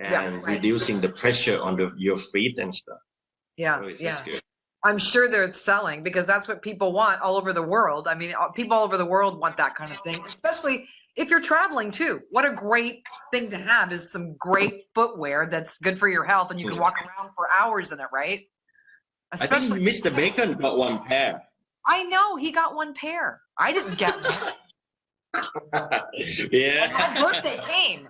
Yeah, and right. reducing the pressure on your feet and stuff. Yeah, So it's yeah. just good. I'm sure they're selling because that's what people want all over the world. I mean, people all over the world want that kind of thing, especially if you're traveling too. What a great thing to have is some great footwear that's good for your health and you can walk around for hours in it, right? I think Especially, Mr. Bacon got one pair. I know he got one pair. I didn't get one. And my Yeah. birthday came.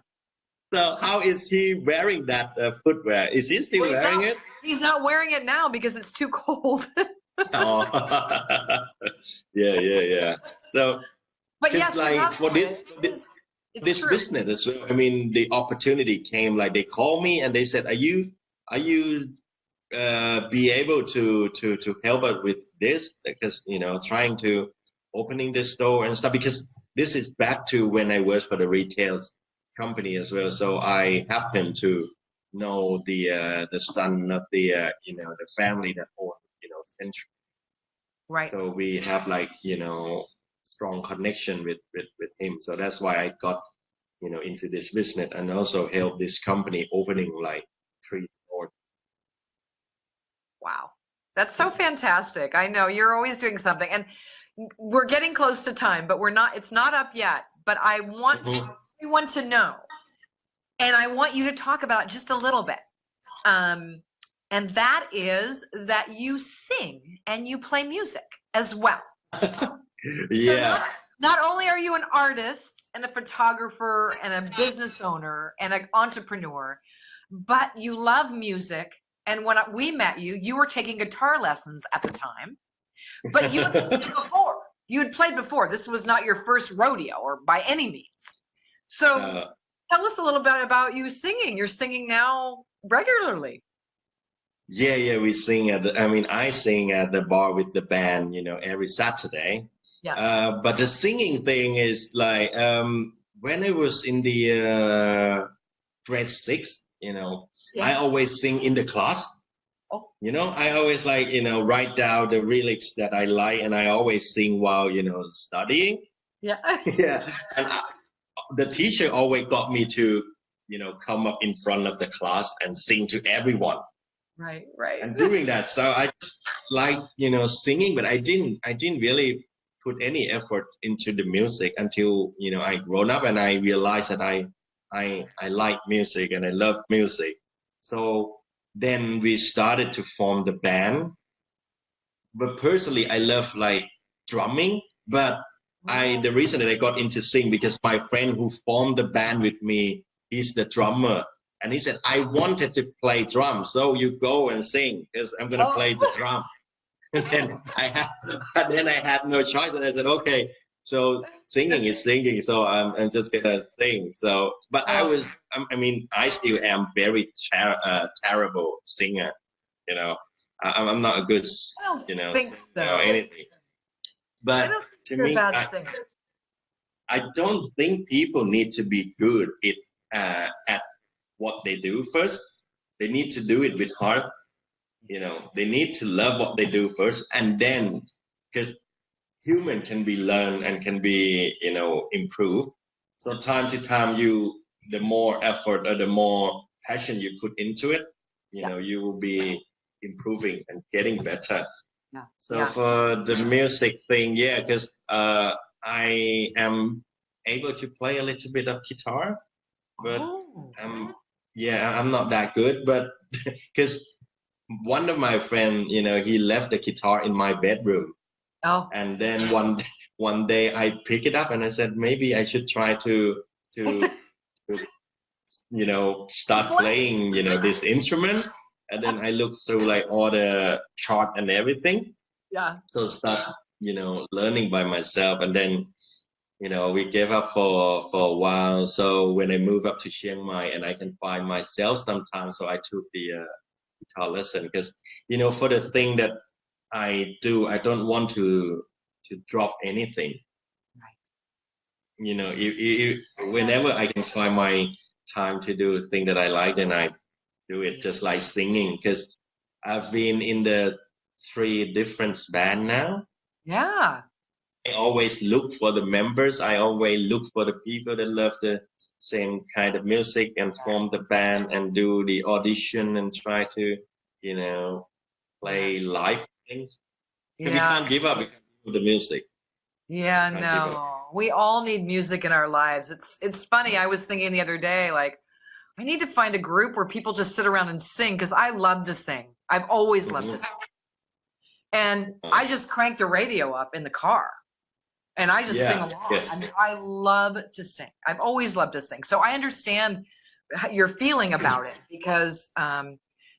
So how is he wearing that footwear? Is he still Well, wearing it? he's not wearing it now because it's too cold. Oh. Yeah. So, But because yes, he like loves for it. It's this true. business as well, I mean, the opportunity came like they called me and they said, are you be able to help us with this? Because trying to opening the store and stuff, because this is back to when I worked for the retail company as well. So I happen to know the son of the family that owned Century. Right. So we have like strong connection with him. So that's why I got into this business and also help this company opening like 3 stores. Wow. That's so fantastic. I know you're always doing something. And we're getting close to time, but it's not up yet. But I want Mhm. everyone to know, and I want you to talk about it just a little bit. And that is that you sing and you play music as well. So Yeah. not only are you an artist and a photographer and a business owner and an entrepreneur, but you love music. And when we met you, you were taking guitar lessons at the time, but you had played before. You had played before. This was not your first rodeo or by any means. So tell us a little bit about you singing. You're singing now regularly. Yeah, we sing I sing at the bar with the band, every Saturday. Yes. But the singing thing is like, when I was in the grade 6, I Yeah. always sing in the class. Oh, I always like, write down the lyrics that I like and I always sing while, studying. yeah. Yeah. And the teacher always got me to, come up in front of the class and sing to everyone. Right. And doing that, so I just like singing, but I didn't really put any effort into the music until I grown up and I realized that I like music and I love music. So then we started to form the band. But personally, I love like drumming. But the reason that I got into sing because my friend who formed the band with me, he's the drummer. And he said, I wanted to play drums, so you go and sing because I'm gonna play the drum. And then I had no choice, and I said, okay, so singing is singing, so I'm just gonna sing. So, but I still am very terrible singer. I'm not a good, I don't singer think so. or anything. I But don't think to you're a me, bad singer. I don't think people need to be good at what they do first. They need to do it with heart. They need to love what they do first, and then because human can be learned and can be improved. So time to time, the more effort or the more passion you put into it, you will be improving and getting better. Yeah. So Yeah. for the music thing, yeah, because I am able to play a little bit of guitar, but Oh. yeah, I'm not that good, but because one of my friends, he left the guitar in my bedroom. Oh. And then one day I pick it up and I said, maybe I should try to start playing, this instrument. And then I looked through like all the chart and everything. Yeah. So start, learning by myself. And then, we gave up for a while. So when I moved up to Chiang Mai and I can find myself sometimes, so I took the guitar lesson because, for the thing that I do, I don't want to drop anything. Whenever I can find my time to do a thing that I like, then I do it, just like singing, because I've been in the 3 different band now. Yeah. I always look for the members. I always look for the people that love the same kind of music and form the band and do the audition and try to, play live things. Yeah. We can't give up with the music. Yeah, no. We all need music in our lives. It's funny. I was thinking the other day, like, I need to find a group where people just sit around and sing because I love to sing. I've always loved to sing. And I just crank the radio up in the car and I just sing along. Yes. I mean, I love to sing. I've always loved to sing. So I understand your feeling about it because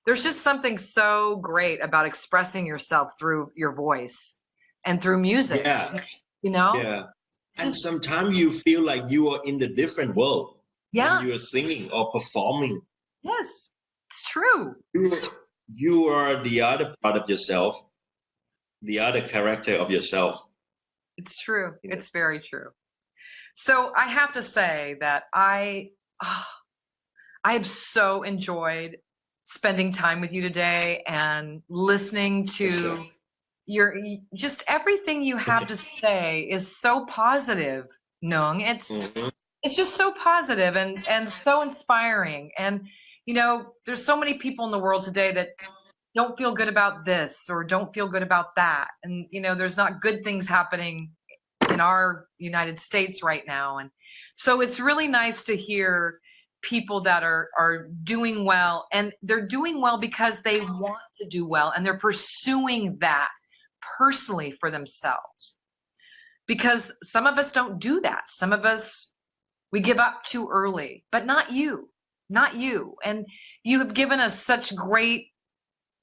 there's just something so great about expressing yourself through your voice and through music. Yeah. Yeah. And sometimes you feel like you are in the different world. Yeah. When you are singing or performing. Yes, it's true. You are the other part of yourself, the other character of yourself. It's true. It's very true. So I have to say that I have so enjoyed spending time with you today and listening to your just everything you have to say is so positive, Nueng. It's just so positive and so inspiring. And there's so many people in the world today that don't feel good about this or don't feel good about that. And there's not good things happening in our United States right now. And so it's really nice to hear people that are doing well, and they're doing well because they want to do well and they're pursuing that personally for themselves. Because some of us don't do that. Some of us, we give up too early, but not you. And you have given us such great,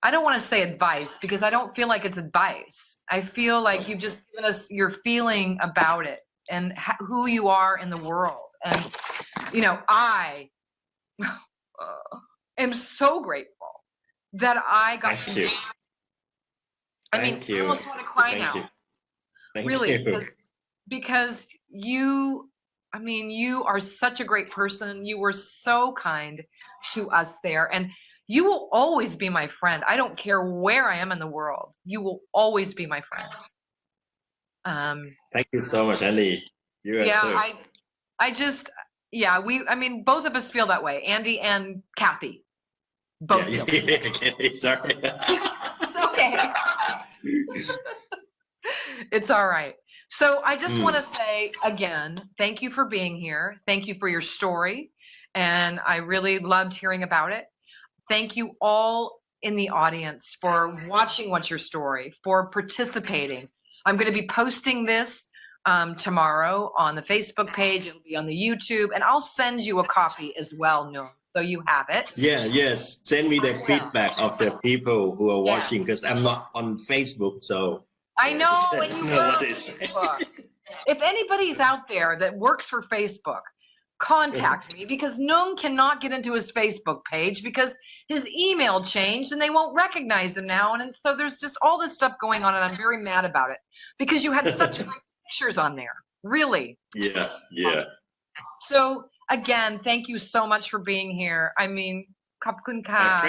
I don't want to say advice because I don't feel like it's advice. I feel like you've just given us your feeling about it and who you are in the world. And, I am so grateful that I got Thank to you. I mean, I almost want to cry now. Really, because you are such a great person. You were so kind to us there. And you will always be my friend. I don't care where I am in the world. You will always be my friend. Thank you so much, Andy. You are so... both of us feel that way. Andy and Kathy. Both feel. Sorry. It's okay. It's all right. So I just want to say again, thank you for being here. Thank you for your story. And I really loved hearing about it. Thank you all in the audience for watching What's Your Story, for participating. I'm going to be posting this tomorrow on the Facebook page. It'll be on the YouTube. And I'll send you a copy as well, Neung, so you have it. Yes. Send me the feedback of the people who are watching because I'm not on Facebook, so... I know, and you know what it is. If anybody's out there that works for Facebook, contact me because Neung cannot get into his Facebook page because his email changed and they won't recognize him now. And so there's just all this stuff going on and I'm very mad about it because you had such great pictures on there. Really. Yeah. So again, thank you so much for being here. I mean, khop kun ka.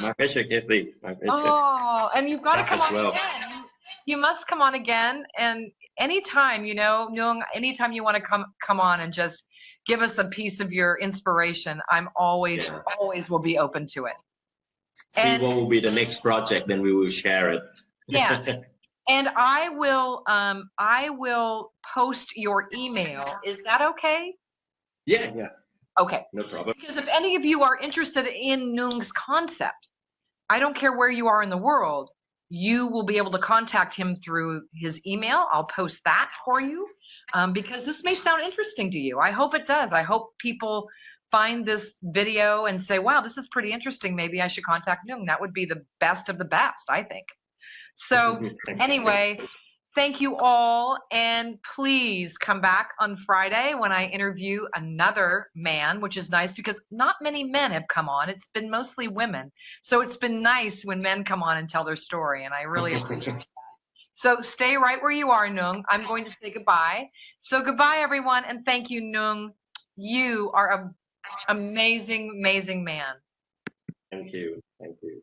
My pleasure, Kathy. My pleasure. Oh, and you've got to come on well. again. You must come on again, and anytime, Nueng, anytime you want to come on and just give us a piece of your inspiration, I'm always will be open to it. See what will be the next project, then we will share it. Yeah, and I will post your email. Is that okay? Yeah. Okay. No problem. Because if any of you are interested in Neung's concept, I don't care where you are in the world, you will be able to contact him through his email. I'll post that for you because this may sound interesting to you. I hope it does. I hope people find this video and say, wow, this is pretty interesting. Maybe I should contact Neung. That would be the best of the best, I think. So Thank you. anyway, thank you all. And please come back on Friday when I interview another man, which is nice because not many men have come on. It's been mostly women. So it's been nice when men come on and tell their story. And I really appreciate it. So stay right where you are, Neung. I'm going to say goodbye. So goodbye, everyone. And thank you, Neung. You are an amazing, amazing man. Thank you. Thank you.